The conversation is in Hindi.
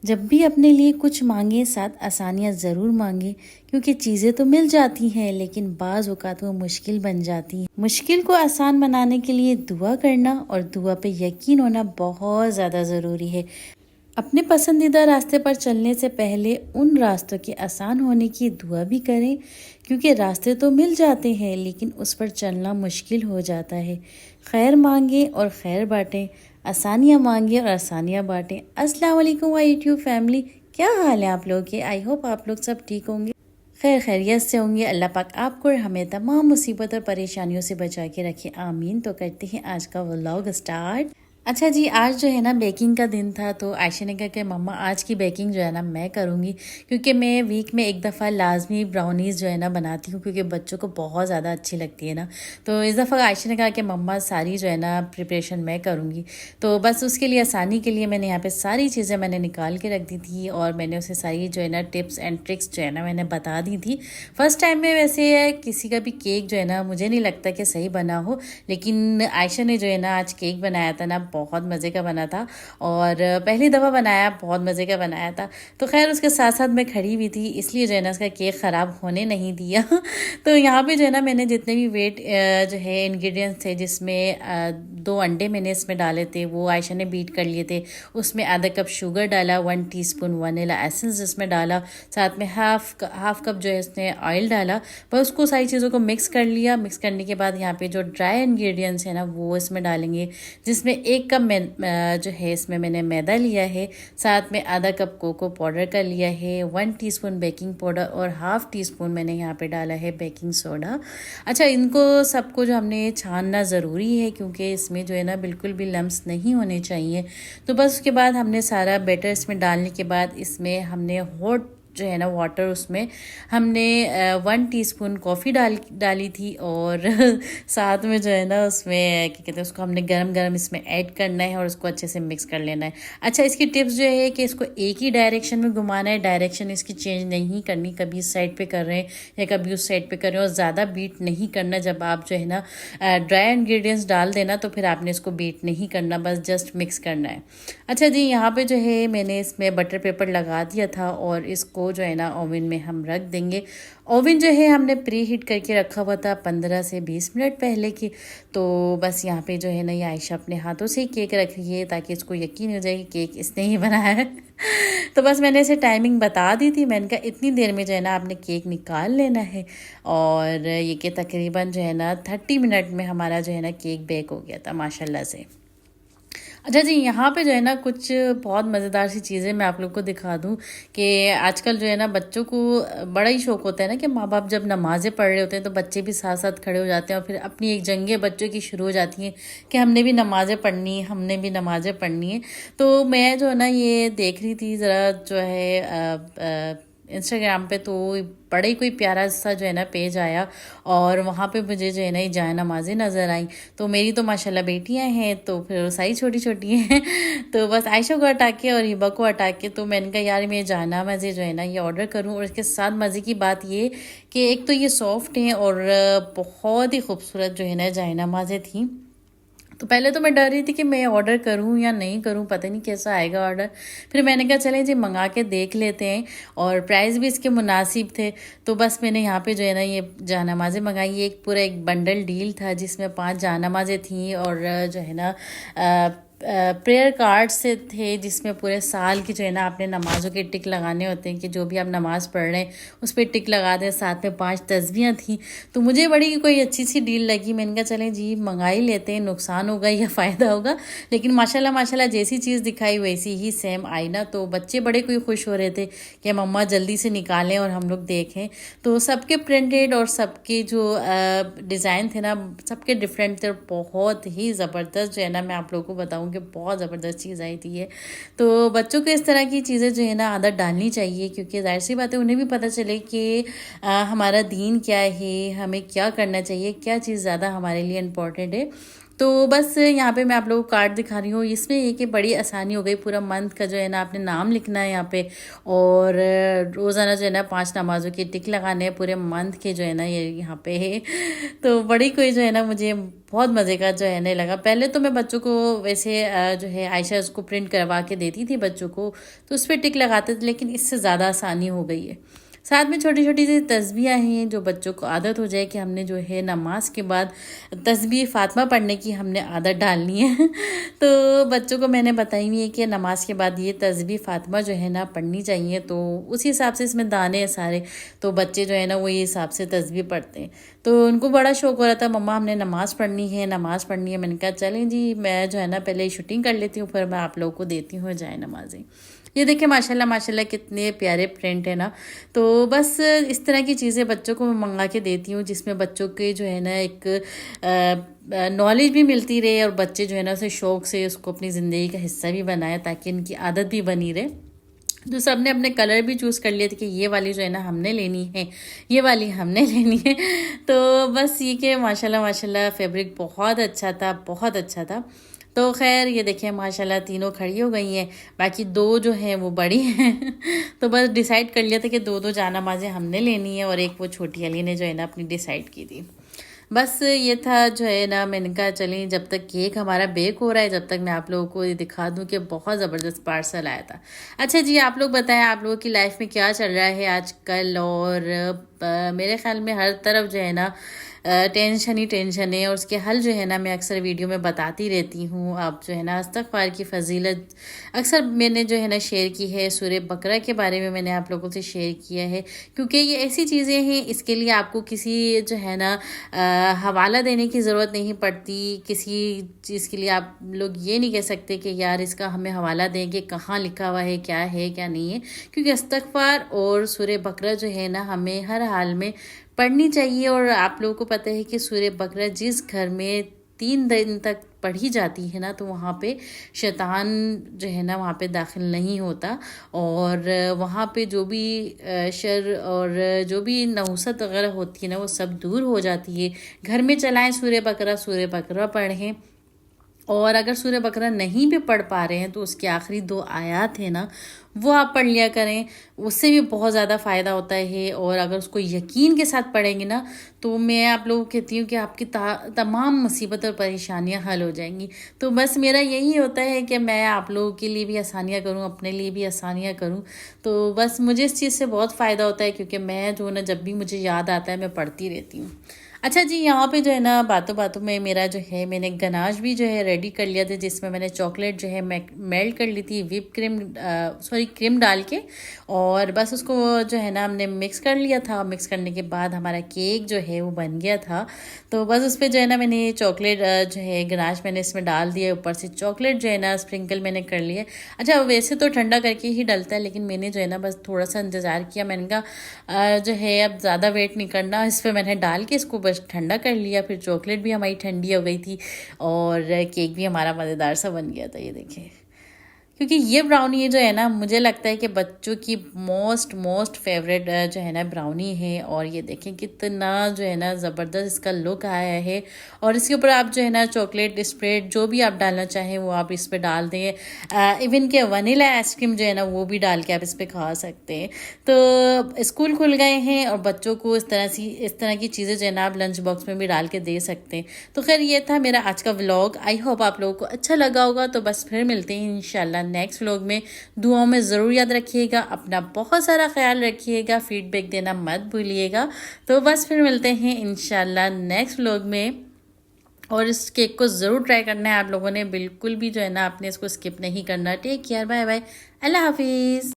जब भी अपने लिए कुछ मांगे साथ आसानियाँ ज़रूर मांगे, क्योंकि चीज़ें तो मिल जाती हैं लेकिन बाज़ औक़ात वो मुश्किल बन जाती हैं। मुश्किल को आसान बनाने के लिए दुआ करना और दुआ पे यकीन होना बहुत ज़्यादा ज़रूरी है। अपने पसंदीदा रास्ते पर चलने से पहले उन रास्तों के आसान होने की दुआ भी करें, क्योंकि रास्ते तो मिल जाते हैं लेकिन उस पर चलना मुश्किल हो जाता है। खैर मांगे और खैर बांटें, आसानियाँ मांगे और आसानियाँ बांटें। अस्सलाम वालेकुम माय यूट्यूब फैमिली, क्या हाल है आप लोगों के? आई होप आप लोग सब ठीक होंगे, खैर खैरियत से होंगे। अल्लाह पाक आपको और हमें तमाम मुसीबत और परेशानियों से बचा के रखे, आमीन। तो करते हैं आज का व्लॉग स्टार्ट। अच्छा जी, आज जो है ना बेकिंग का दिन था, तो आयशा ने कहा कि मम्मा आज की बेकिंग जो है ना मैं करूँगी, क्योंकि मैं वीक में एक दफ़ा लाजमी ब्राउनीज़ जो है ना बनाती हूँ, क्योंकि बच्चों को बहुत ज़्यादा अच्छी लगती है ना। तो इस दफ़ा आयशा ने कहा कि मम्मा सारी जो है ना प्रिपरेशन मैं करूँगी। तो बस उसके लिए आसानी के लिए मैंने यहाँ पे सारी चीज़ें मैंने निकाल के रख दी थी और मैंने उसे सारी जो है ना टिप्स एंड ट्रिक्स जो है ना मैंने बता दी थी। फर्स्ट टाइम में वैसे किसी का भी केक जो है ना मुझे नहीं लगता कि सही बना हो, लेकिन आयशा ने जो है ना आज केक बनाया था ना, बहुत मज़े का बना था और पहली दफ़ा बनाया, बहुत मज़े का बनाया था। तो खैर उसके साथ साथ मैं खड़ी हुई थी, इसलिए जो है ना उसका केक ख़राब होने नहीं दिया। तो यहाँ पे जो है ना मैंने जितने भी वेट जो है इंग्रेडिएंट्स थे, जिसमें 2 अंडे मैंने इसमें डाले थे, वो आयशा ने बीट कर लिए थे। उसमें आधा कप शुगर डाला, 1 टीस्पून वनीला एसेंस इसमें डाला, साथ में हाफ कप जो है इसने ऑयल डाला। बस उसको सारी चीज़ों को मिक्स कर लिया। मिक्स करने के बाद यहाँ पे जो ड्राई इंग्रेडिएंट्स है ना वो इसमें डालेंगे, जिसमें 1 कप जो है इसमें मैंने मैदा लिया है, साथ में आधा कप कोको पाउडर का लिया है, 1 टीस्पून बेकिंग पाउडर और हाफ टीस्पून मैंने यहाँ पे डाला है बेकिंग सोडा। अच्छा, इनको सबको जो हमने छानना ज़रूरी है, क्योंकि इसमें जो है ना बिल्कुल भी लम्स नहीं होने चाहिए। तो बस उसके बाद हमने सारा बैटर इसमें डालने के बाद इसमें हमने हॉट जो है ना वाटर, उसमें हमने 1 टीस्पून कॉफ़ी डाली थी और साथ में जो है ना उसमें क्या कहते हैं उसको हमने गरम गरम इसमें ऐड करना है और उसको अच्छे से मिक्स कर लेना है। अच्छा, इसकी टिप्स जो है कि इसको एक ही डायरेक्शन में घुमाना है, डायरेक्शन इसकी चेंज नहीं करनी, कभी इस साइड पे कर रहे हैं या कभी उस साइड पे कर रहे हैं, और ज़्यादा बीट नहीं करना। जब आप जो है ना ड्राई इंग्रेडिएंट्स डाल देना तो फिर आपने इसको बीट नहीं करना, बस जस्ट मिक्स करना है। अच्छा जी, यहाँ पे जो है मैंने इसमें बटर पेपर लगा दिया था और इसको जो है ना ओवन में हम रख देंगे। ओवन जो है हमने प्री हीट करके रखा हुआ था 15 से 20 मिनट पहले की। तो बस यहाँ पे जो है ना ये आयशा अपने हाथों से ही केक रख रही है, ताकि इसको यकीन हो जाए कि केक इसने ही बनाया है। तो बस मैंने इसे टाइमिंग बता दी थी, मैंने कहा इतनी देर में जो है ना आपने केक निकाल लेना है। और ये कि तकरीबन जो है ना 30 मिनट में हमारा जो है ना केक बेक हो गया था माशाल्लाह से। अच्छा जी, यहाँ पे जो है ना कुछ बहुत मज़ेदार सी चीज़ें मैं आप लोग को दिखा दूँ कि आजकल जो है ना बच्चों को बड़ा ही शौक़ होता है ना कि माँ बाप जब नमाज़ें पढ़ रहे होते हैं तो बच्चे भी साथ साथ खड़े हो जाते हैं और फिर अपनी एक जंगें बच्चों की शुरू हो जाती हैं कि हमने भी नमाज़ें पढ़नी है, हमने भी नमाज़ें पढ़नी है। तो मैं जो है ना ये देख रही थी ज़रा जो है इंस्टाग्राम पे, तो बड़ा ही कोई प्यारा सा जो है ना पेज आया और वहाँ पे मुझे जो है ना ये जाए नमाज़ें नज़र आई। तो मेरी तो माशाल्लाह बेटियाँ हैं, तो फिर सारी छोटी छोटी हैं। तो बस आयशा को हटा के और हिबा को हटा के, तो मैंने कहा यार मैं जाए नमाज़ें जो है ना ये ऑर्डर करूँ। और इसके साथ मज़े की बात ये कि एक तो ये सॉफ्ट हैं और बहुत ही खूबसूरत जो है ना जाए नमाज़ें थी। तो पहले तो मैं डर रही थी कि मैं ऑर्डर करूं या नहीं करूं, पता नहीं कैसा आएगा ऑर्डर। फिर मैंने कहा चलें जी मंगा के देख लेते हैं, और प्राइस भी इसके मुनासिब थे। तो बस मैंने यहाँ पे जो है ना ये जानमाज़ें मंगाई। एक पूरा एक बंडल डील था जिसमें 5 जानमाज़ें थी और जो है ना प्रेयर कार्ड से थे, जिसमें पूरे साल की जो है ना आपने नमाज़ों के टिक लगाने होते हैं कि जो भी आप नमाज़ पढ़ रहे हैं उस पर टिक लगा दें। साथ में 5 तस्बीहां थी। तो मुझे बड़ी कोई अच्छी सी डील लगी, मैंने कहा चलें जी मंगा ही लेते हैं, नुकसान होगा या फ़ायदा होगा। लेकिन माशाल्लाह माशाल्लाह जैसी चीज़ दिखाई वैसी ही सेम आई ना। तो बच्चे बड़े कोई खुश हो रहे थे कि मम्मा जल्दी से निकालें और हम लोग देखें। तो सबके प्रिंटेड और सबके जो डिज़ाइन थे ना सबके डिफरेंट थे, बहुत ही ज़बरदस्त जो है ना मैं आप लोगों को बताऊँ कि बहुत ज़बरदस्त चीज़ आई थी ये। तो बच्चों को इस तरह की चीज़ें जो है ना आदत डालनी चाहिए, क्योंकि ज़ाहिर सी बात है उन्हें भी पता चले कि हमारा दीन क्या है, हमें क्या करना चाहिए, क्या चीज़ ज़्यादा हमारे लिए इम्पोर्टेंट है। तो बस यहाँ पे मैं आप लोगों को कार्ड दिखा रही हूँ। इसमें ये कि बड़ी आसानी हो गई, पूरा मंथ का जो है ना आपने नाम लिखना है यहाँ पे, और रोज़ाना जो है ना 5 नमाज़ों की टिक लगाने हैं पूरे मंथ के जो है ना, ये यहाँ पे है। तो बड़ी कोई जो है ना मुझे बहुत मज़े का जो है ना लगा। पहले तो मैं बच्चों को वैसे जो है आयशा उसको प्रिंट करवा के देती थी बच्चों को, तो उस पर टिक लगाते थे, लेकिन इससे ज़्यादा आसानी हो गई है। साथ में छोटी छोटी सी तस्बीहें हैं जो बच्चों को आदत हो जाए कि हमने जो है नमाज के बाद तस्बीह फ़ातिमा पढ़ने की हमने आदत डालनी है। तो बच्चों को मैंने बताई हुई है कि नमाज के बाद ये तस्बीह फ़ातिमा जो है ना पढ़नी चाहिए, तो उसी हिसाब से इसमें दाने हैं सारे, तो बच्चे जो है ना वो ये हिसाब से तस्बीह पढ़ते हैं। तो उनको बड़ा शौक हो रहा था, मम्मा हमने नमाज़ पढ़नी है, नमाज़ पढ़नी है। मैंने कहा चलें जी, मैं जो है ना पहले शूटिंग कर लेती हूँ, फिर मैं आप लोगों को देती हूँ जाए नमाज़ें। ये देखिए माशाल्लाह माशाल्लाह कितने प्यारे प्रिंट है ना। तो बस इस तरह की चीज़ें बच्चों को मैं मंगा के देती हूँ, जिसमें बच्चों के जो है ना एक नॉलेज भी मिलती रहे, और बच्चे जो है ना उसे शौक़ से उसको अपनी ज़िंदगी का हिस्सा भी बनाए, ताकि इनकी आदत भी बनी रहे। तो सब ने अपने कलर भी चूज़ कर लिए थे कि ये वाली जो है ना हमने लेनी है, ये वाली हमने लेनी है। तो बस ये कि माशाल्लाह माशाल्लाह फैब्रिक बहुत अच्छा था, बहुत अच्छा था। तो खैर ये देखिए माशाल्लाह तीनों खड़ी हो गई हैं, बाकी 2 जो हैं वो बड़ी हैं। तो बस डिसाइड कर लिया था कि 2-2 जानामाज़ें हमने लेनी है, और एक वो छोटी वाली ने जो है ना अपनी डिसाइड की थी। बस ये था जो है ना, मैंने कहा चलें जब तक केक हमारा बेक हो रहा है, जब तक मैं आप लोगों को ये दिखा दूं कि बहुत ज़बरदस्त पार्सल आया था। अच्छा जी, आप लोग बताएं आप लोगों की लाइफ में क्या चल रहा है आजकल। और मेरे ख्याल में हर तरफ जो है ना टेंशन ही टेंशन है, और उसके हल जो है ना मैं अक्सर वीडियो में बताती रहती हूँ। आप जो है ना इस्तग़फ़ार की फ़जीलत अक्सर मैंने जो है ना शेयर की है, सूरह बकरा के बारे में मैंने आप लोगों से शेयर किया है, क्योंकि ये ऐसी चीज़ें हैं, इसके लिए आपको किसी जो है ना हवाला देने की ज़रूरत नहीं पड़ती। किसी चीज़ के लिए आप लोग ये नहीं कह सकते कि यार इसका हमें हवाला दें कि कहाँ लिखा हुआ है क्या नहीं है, क्योंकि इस्तग़फ़ार और सूरह बकरा जो है ना हमें हर हाल में पढ़नी चाहिए। और आप लोगों को पता है कि सूरह बकरा जिस घर में 3 दिन तक पढ़ी जाती है ना, तो वहाँ पे शैतान जो है ना वहाँ पे दाखिल नहीं होता, और वहाँ पे जो भी शर और जो भी नहुसत वगैरह होती है ना वो सब दूर हो जाती है। घर में चलाएं सूरह बकरा पढ़ें। और अगर सूरह बकरा नहीं भी पढ़ पा रहे हैं तो उसके आखिरी 2 आयात है ना वो आप पढ़ लिया करें, उससे भी बहुत ज़्यादा फ़ायदा होता है। और अगर उसको यकीन के साथ पढ़ेंगे ना, तो मैं आप लोगों को कहती हूँ कि आपकी तमाम मुसीबत और परेशानियाँ हल हो जाएंगी। तो बस मेरा यही होता है कि मैं आप लोगों के लिए भी आसानियाँ करूँ, अपने लिए भी आसानियाँ करूँ। तो बस मुझे इस चीज़ से बहुत फ़ायदा होता है, क्योंकि मैं जो ना जब भी मुझे याद आता है मैं पढ़ती रहती हूँ। अच्छा जी, यहाँ पे जो है ना बातों बातों में मेरा जो है मैंने गनाश भी जो है रेडी कर लिया था, जिसमें मैंने चॉकलेट जो है मेल्ट कर ली थी व्हिप क्रीम क्रीम डाल के, और बस उसको जो है ना हमने मिक्स कर लिया था। मिक्स करने के बाद हमारा केक जो है वो बन गया था। तो बस उस पर जो है ना मैंने चॉकलेट जो है गनाश मैंने इसमें डाल दिया, ऊपर से चॉकलेट जो है ना स्प्रिंकल मैंने कर लिया। अच्छा वैसे तो ठंडा करके ही डलता है, लेकिन मैंने जो है ना बस थोड़ा सा इंतज़ार किया। मैंने कहा जो है अब ज़्यादा वेट नहीं करना, इस पर मैंने डाल के इसको बस ठंडा कर लिया। फिर चॉकलेट भी हमारी ठंडी हो गई थी, और केक भी हमारा मज़ेदार सा बन गया था। ये देखिए, क्योंकि ये ब्राउनी जो है ना मुझे लगता है कि बच्चों की मोस्ट फेवरेट जो है ना ब्राउनी है। और ये देखें कितना जो है ना ज़बरदस्त इसका लुक आया है। और इसके ऊपर आप जो है ना चॉकलेट स्प्रेड जो भी आप डालना चाहें वो आप इस पर डाल दें। इवन के वनीला आइसक्रीम जो है ना वो भी डाल के आप इस पर खा सकते हैं। तो स्कूल खुल गए हैं, और बच्चों को इस तरह की चीज़ें जो है ना आप लंच बॉक्स में भी डाल के दे सकते हैं। तो खैर ये था मेरा आज का व्लॉग। आई होप आप लोगों को अच्छा लगा होगा। तो बस फिर मिलते हैं इंशाल्लाह नेक्स्ट व्लॉग में। दुआओं में ज़रूर याद रखिएगा, अपना बहुत सारा ख्याल रखिएगा, फीडबैक देना मत भूलिएगा। तो बस फिर मिलते हैं इंशाल्लाह नेक्स्ट व्लॉग में। और इस केक को ज़रूर ट्राई करना है आप लोगों ने, बिल्कुल भी जो है ना आपने इसको स्किप नहीं करना। टेक केयर, बाय बाय, अल्लाह हाफिज़।